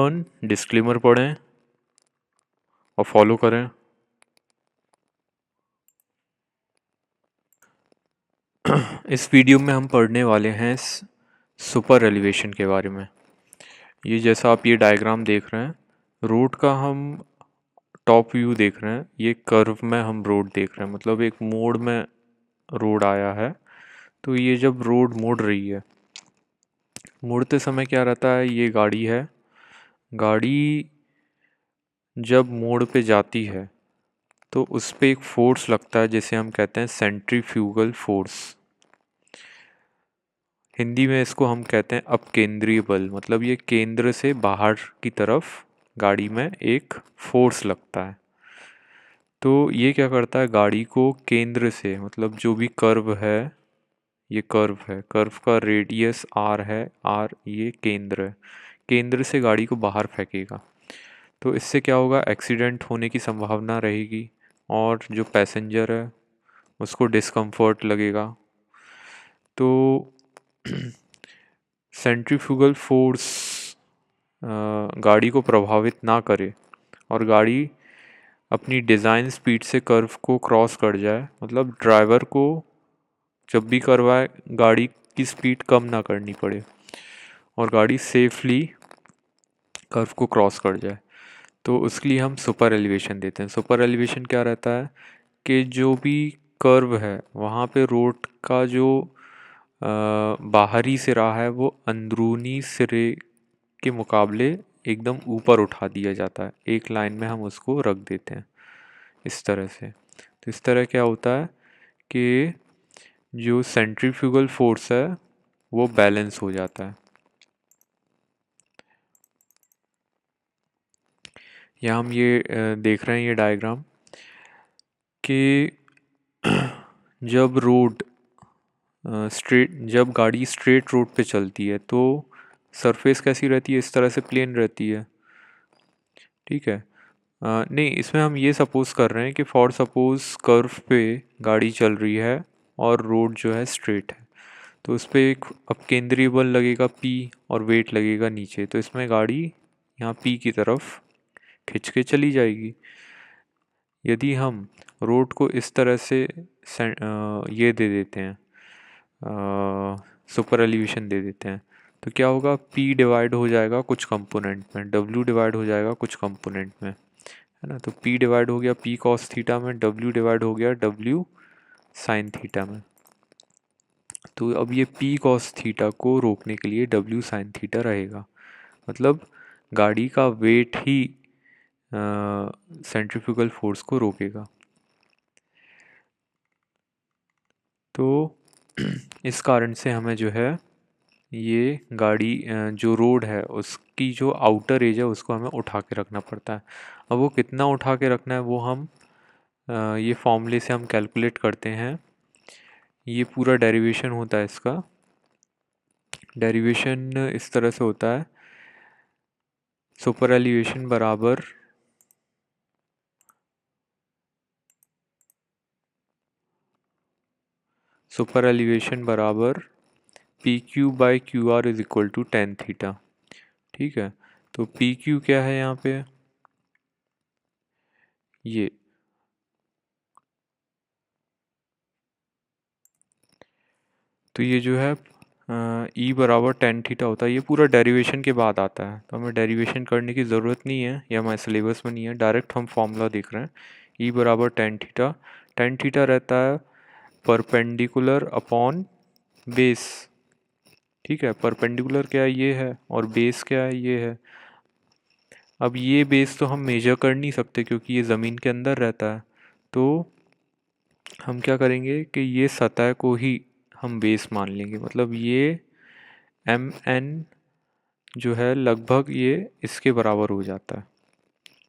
Everyone, disclaimer पढ़ें और follow करें। इस वीडियो में हम पढ़ने वाले हैं सुपर एलिवेशन के बारे में। ये जैसा आप ये डायग्राम देख रहे हैं, रोड का हम टॉप व्यू देख रहे हैं। ये कर्व में हम रोड देख रहे हैं, मतलब एक मोड़ में रोड आया है। तो ये जब रोड मुड़ रही है, मुड़ते समय क्या रहता है, ये गाड़ी है। गाड़ी जब मोड़ पे जाती है तो उस पे एक फोर्स लगता है जिसे हम कहते हैं सेंट्रीफ्यूगल फोर्स। हिंदी में इसको हम कहते हैं अपकेंद्रीय बल। मतलब ये केंद्र से बाहर की तरफ गाड़ी में एक फोर्स लगता है। तो ये क्या करता है, गाड़ी को केंद्र से, मतलब जो भी कर्व है, ये कर्व है, कर्व का रेडियस आर है, आर ये केंद्र है, केंद्र से गाड़ी को बाहर फेंकेगा। तो इससे क्या होगा, एक्सीडेंट होने की संभावना रहेगी और जो पैसेंजर है उसको डिस्कम्फर्ट लगेगा। तो सेंट्रीफ्यूगल फोर्स गाड़ी को प्रभावित ना करे और गाड़ी अपनी डिज़ाइन स्पीड से कर्व को क्रॉस कर जाए, मतलब ड्राइवर को जब भी कर्व आए गाड़ी की स्पीड कम ना करनी पड़े और गाड़ी सेफली कर्व को क्रॉस कर जाए। तो उसके लिए हम सुपर एलिवेशन देते हैं। सुपर एलिवेशन क्या रहता है कि जो भी कर्व है वहाँ पे रोड का जो बाहरी सिरा है वो अंदरूनी सिरे के मुकाबले एकदम ऊपर उठा दिया जाता है। एक लाइन में हम उसको रख देते हैं इस तरह से। तो इस तरह क्या होता है कि जो सेंट्रीफ्यूगल फोर्स है वो बैलेंस हो जाता है। यहाँ हम ये देख रहे हैं ये डायग्राम कि जब रोड जब गाड़ी स्ट्रेट रोड पे चलती है तो सरफेस कैसी रहती है, इस तरह से प्लेन रहती है। ठीक है। नहीं, इसमें हम ये सपोज कर रहे हैं कि फॉर सपोज कर्व पे गाड़ी चल रही है और रोड जो है स्ट्रेट है, तो उस पर एक अपकेंद्रीय बल लगेगा P और वेट लगेगा नीचे। तो इसमें गाड़ी यहाँ P की तरफ खिंच के चली जाएगी। यदि हम रोड को इस तरह से ये दे देते हैं, सुपर एलिवेशन दे देते हैं, तो क्या होगा, P डिवाइड हो जाएगा कुछ कंपोनेंट में, W डिवाइड हो जाएगा कुछ कंपोनेंट में, है ना। तो P डिवाइड हो गया P कॉस थीटा में, W डिवाइड हो गया W साइन थीटा में। तो अब ये P कॉस थीटा को रोकने के लिए W साइन थीटा रहेगा। मतलब गाड़ी का वेट ही सेंट्रीफ्यूगल फोर्स को रोकेगा। तो इस कारण से हमें जो है ये गाड़ी जो रोड है उसकी जो आउटर एज है उसको हमें उठा के रखना पड़ता है। अब वो कितना उठा के रखना है वो हम ये फॉर्मूले से हम कैलकुलेट करते हैं। ये पूरा डेरिवेशन होता है इसका। डेरिवेशन इस तरह से होता है, सुपर एलिवेशन बराबर P Q by Q R is equal to ten theta. ठीक है। तो पी क्यू क्या है यहाँ पे, ये तो ये जो है ई बराबर टेन थीटा होता है। ये पूरा डेरिवेशन के बाद आता है, तो हमें डेरिवेशन करने की ज़रूरत नहीं है, ये हमारे सिलेबस में नहीं है, डायरेक्ट हम फॉर्मूला देख रहे हैं। ई बराबर टेन थीटा, टेन थीटा रहता है परपेंडिकुलर अपॉन बेस। ठीक है, परपेंडिकुलर क्या है, ये है, और बेस क्या है, ये है। अब ये बेस तो हम मेजर कर नहीं सकते क्योंकि ये ज़मीन के अंदर रहता है। तो हम क्या करेंगे कि ये सतह को ही हम बेस मान लेंगे। मतलब ये एम एन जो है लगभग ये इसके बराबर हो जाता है।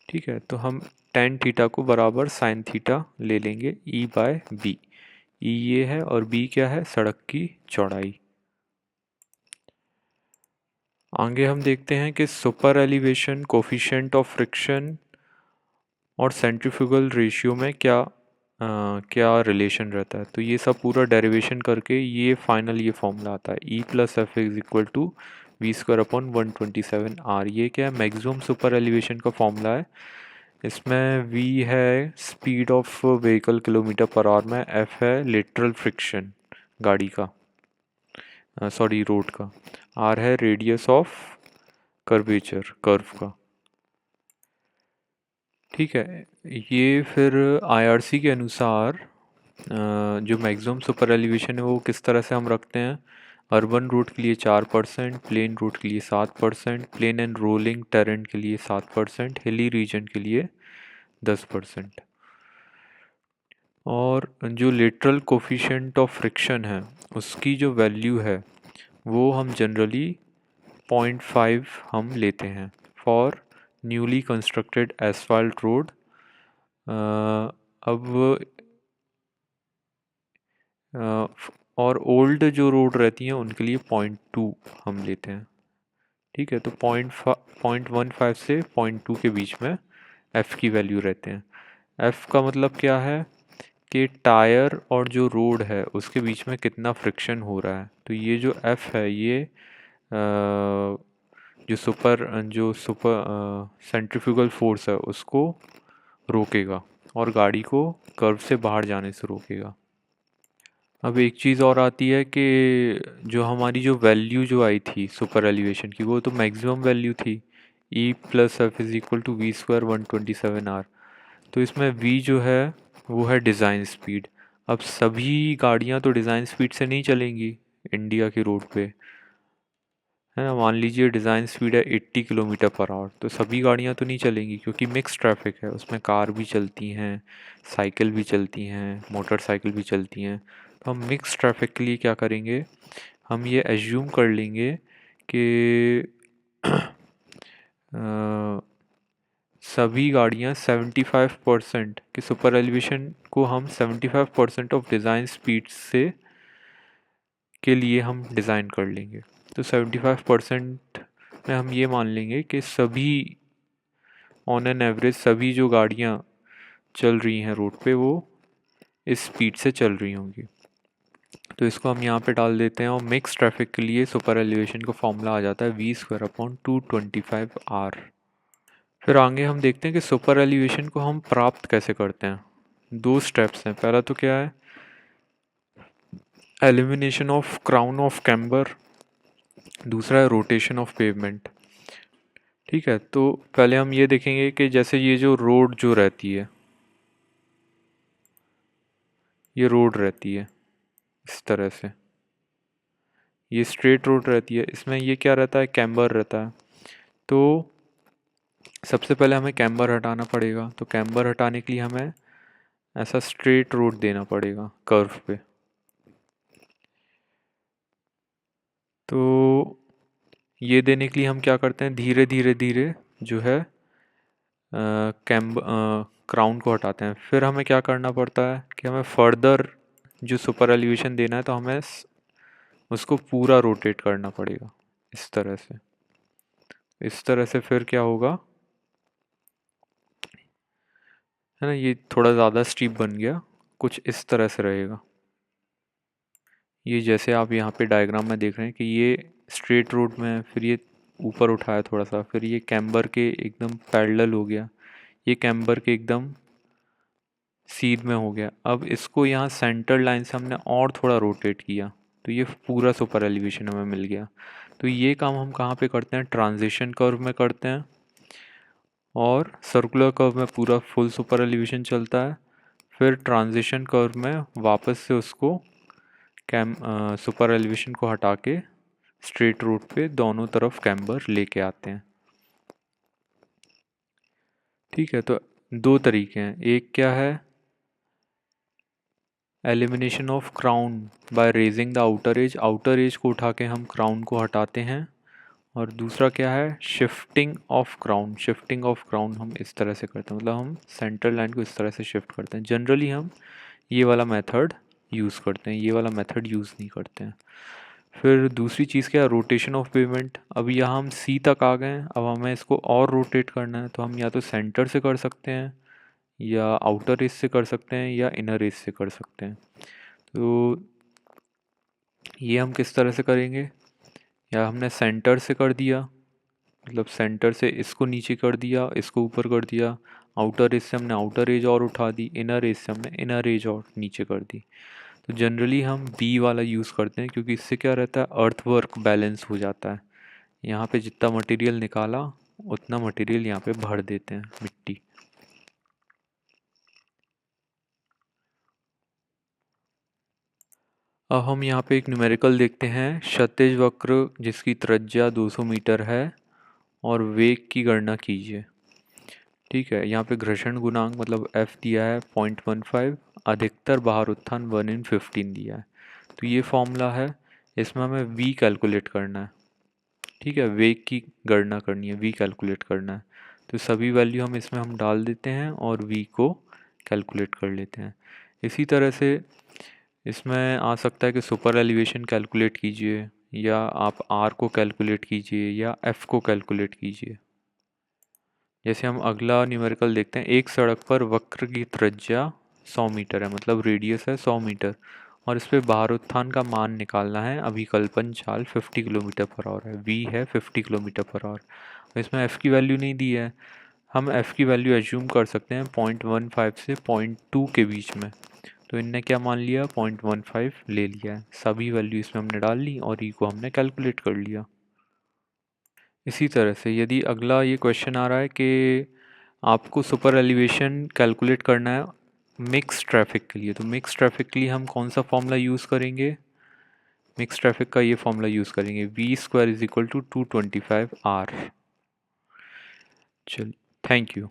ठीक है। तो हम टेन थीटा को बराबर साइन थीटा ले लेंगे ई बाय बी। ई ये है और बी क्या है, सड़क की चौड़ाई। आगे हम देखते हैं कि super elevation, coefficient of friction और सेंट्रीफ्यूगल रेशियो में क्या रिलेशन रहता है। तो ये सब पूरा डेरिवेशन करके ये फाइनल ये फॉर्मूला आता है, E plus F is equal to v²/127r। ये क्या है, मैक्सिमम सुपर एलिवेशन का फॉर्मूला है। इसमें v है speed of vehicle kilometre per hour में, f है लिटरल फ्रिक्शन गाड़ी का, सॉरी रोड का, r है रेडियस ऑफ कर्वेचर कर्व का। ठीक है, ये फिर आईआरसी के अनुसार जो मैक्सिमम सुपर एलिवेशन है वो किस तरह से हम रखते हैं। अर्बन रूट के लिए 4%, प्लेन रूट के लिए 7%, प्लेन एंड रोलिंग टेरेन के लिए 7%, हिली रीजन के लिए 10%। और जो लिटरल कोफिशिएंट ऑफ फ्रिक्शन है उसकी जो वैल्यू है वो हम जनरली 0.5 हम लेते हैं for newly constructed asphalt road. अब और ओल्ड जो रोड रहती हैं उनके लिए 0.2 हम लेते हैं। ठीक है, तो 0.15 से 0.2 के बीच में एफ़ की वैल्यू रहते हैं। एफ़ का मतलब क्या है कि टायर और जो रोड है उसके बीच में कितना फ्रिक्शन हो रहा है। तो ये जो एफ़ है ये जो सुपर सेंट्रीफ्यूगल फोर्स है उसको रोकेगा और गाड़ी को कर्व से बाहर जाने से रोकेगा। अब एक चीज़ और आती है कि जो हमारी जो वैल्यू जो आई थी सुपर एलिवेशन की वो तो मैक्सिमम वैल्यू थी, E+F=v²/127r। तो इसमें v जो है वो है डिज़ाइन स्पीड। अब सभी गाड़ियाँ तो डिज़ाइन स्पीड से नहीं चलेंगी इंडिया के रोड पे, है ना। मान लीजिए डिज़ाइन स्पीड है 80 किलोमीटर पर आवर, तो सभी गाड़ियाँ तो नहीं चलेंगी क्योंकि मिक्स ट्रैफिक है, उसमें कार भी चलती हैं, साइकिल भी चलती हैं, मोटरसाइकिल भी चलती हैं। तो हम मिक्स ट्रैफिक के लिए क्या करेंगे, हम ये एज्यूम कर लेंगे कि सभी गाड़ियाँ 75% के सुपर एलिवेशन को हम 75% ऑफ डिज़ाइन स्पीड से के लिए हम डिज़ाइन कर लेंगे। तो 75% में हम ये मान लेंगे कि सभी ऑन एन एवरेज सभी जो गाड़ियाँ चल रही हैं रोड पे वो इस स्पीड से चल रही होंगी। तो इसको हम यहाँ पे डाल देते हैं और मिक्स ट्रैफिक के लिए सुपर एलिवेशन का फॉर्मूला आ जाता है v²/225r। फिर आगे हम देखते हैं कि सुपर एलिवेशन को हम प्राप्त कैसे करते हैं। दो स्टेप्स हैं। पहला तो क्या है, elimination of crown of camber, दूसरा है रोटेशन ऑफ पेवमेंट। ठीक है, तो पहले हम ये देखेंगे कि जैसे ये जो रोड जो रहती है, ये रोड रहती है इस तरह से, ये स्ट्रेट रोड रहती है, इसमें ये क्या रहता है, कैम्बर रहता है। तो सबसे पहले हमें कैम्बर हटाना पड़ेगा। तो कैम्बर हटाने के लिए हमें ऐसा स्ट्रेट रोड देना पड़ेगा कर्व पे। तो ये देने के लिए हम क्या करते हैं, धीरे धीरे धीरे जो है क्राउन को हटाते हैं। फिर हमें क्या करना पड़ता है कि हमें फर्दर जो सुपर एलिवेशन देना है तो हमें उसको पूरा रोटेट करना पड़ेगा इस तरह से। इस तरह से फिर क्या होगा, है ना, ये थोड़ा ज़्यादा स्टीप बन गया, कुछ इस तरह से रहेगा। ये जैसे आप यहाँ पे डायग्राम में देख रहे हैं कि ये स्ट्रेट रोड में है, फिर ये ऊपर उठाया थोड़ा सा, फिर ये कैम्बर के एकदम पैरेलल हो गया, ये कैम्बर के एकदम सीध में हो गया। अब इसको यहाँ सेंटर लाइन से हमने और थोड़ा रोटेट किया तो ये पूरा सुपर एलिवेशन हमें मिल गया। तो ये काम हम कहाँ पे करते हैं, ट्रांजिशन कर्व में करते हैं, और सर्कुलर कर्व में पूरा फुल सुपर एलिवेशन चलता है। फिर ट्रांजिशन कर्व में वापस से उसको सुपर एलिवेशन को हटा के स्ट्रेट रोड पे दोनों तरफ कैम्बर लेके आते हैं। ठीक है, तो दो तरीके हैं। एक क्या है, elimination of crown by raising the outer as को उठा के हम क्राउन को हटाते हैं। और दूसरा क्या है, शिफ्टिंग ऑफ क्राउन हम इस तरह से करते हैं, मतलब हम सेंटर लाइन को इस तरह से शिफ्ट करते हैं। जनरली हम ये वाला मेथड यूज़ करते हैं, ये वाला मेथड यूज़ नहीं करते हैं। फिर दूसरी चीज़ क्या है, रोटेशन ऑफ पेवमेंट। अब यहाँ हम सी तक आ गए हैं, अब हमें इसको और रोटेट करना है। तो हम या तो सेंटर से कर सकते हैं, या आउटर एज से कर सकते हैं, या इनर एज से कर सकते हैं। तो ये हम किस तरह से करेंगे, या हमने सेंटर से कर दिया, मतलब सेंटर से इसको नीचे कर दिया, इसको ऊपर कर दिया। आउटर एज से हमने आउटर एज और उठा दी, इनर एज से हमने इनर एज और नीचे कर दी। तो जनरली हम बी वाला यूज़ करते हैं, क्योंकि इससे क्या रहता है, अर्थ वर्क बैलेंस हो जाता है। यहाँ पे जितना मटेरियल निकाला उतना मटेरियल यहाँ पे भर देते हैं मिट्टी। अब हम यहाँ पे एक न्यूमेरिकल देखते हैं। क्षैतिज वक्र जिसकी त्रिज्या 200 मीटर है और वेग की गणना कीजिए। ठीक है, यहाँ पे घर्षण गुणांक मतलब F दिया है 0.15, अधिकतर बाहर उत्थान 1/15 दिया है। तो ये फॉर्मूला है, इसमें हमें V कैलकुलेट करना है। ठीक है, वेग की गणना करनी है, V कैलकुलेट करना है। तो सभी वैल्यू इसमें हम डाल देते हैं और V को कैलकुलेट कर लेते हैं। इसी तरह से इसमें आ सकता है कि सुपर एलिवेशन कैलकुलेट कीजिए, या आप R को कैलकुलेट कीजिए, या F को कैलकुलेट कीजिए। जैसे हम अगला न्यूमेरिकल देखते हैं। एक सड़क पर वक्र की त्रिज्या 100 मीटर है, मतलब रेडियस है 100 मीटर, और इस पे भारोत्थान का मान निकालना है। अभिकल्पन चाल 50 किलोमीटर पर आवर है, V है 50 किलोमीटर पर आवर। इसमें F की वैल्यू नहीं दी है, हम F की वैल्यू एज्यूम कर सकते हैं 0.15 से 0.2 के बीच में। तो इनने क्या मान लिया, 0.15 ले लिया है। सभी वैल्यू इसमें हमने डाल ली और E को हमने कैलकुलेट कर लिया। इसी तरह से यदि अगला ये क्वेश्चन आ रहा है कि आपको सुपर एलिवेशन कैलकुलेट करना है मिक्स ट्रैफिक के लिए, तो मिक्स ट्रैफिक के लिए हम कौन सा फॉर्मूला यूज़ करेंगे, मिक्स ट्रैफिक का ये फॉर्मूला यूज़ करेंगे, V² = 225R। चल, थैंक यू।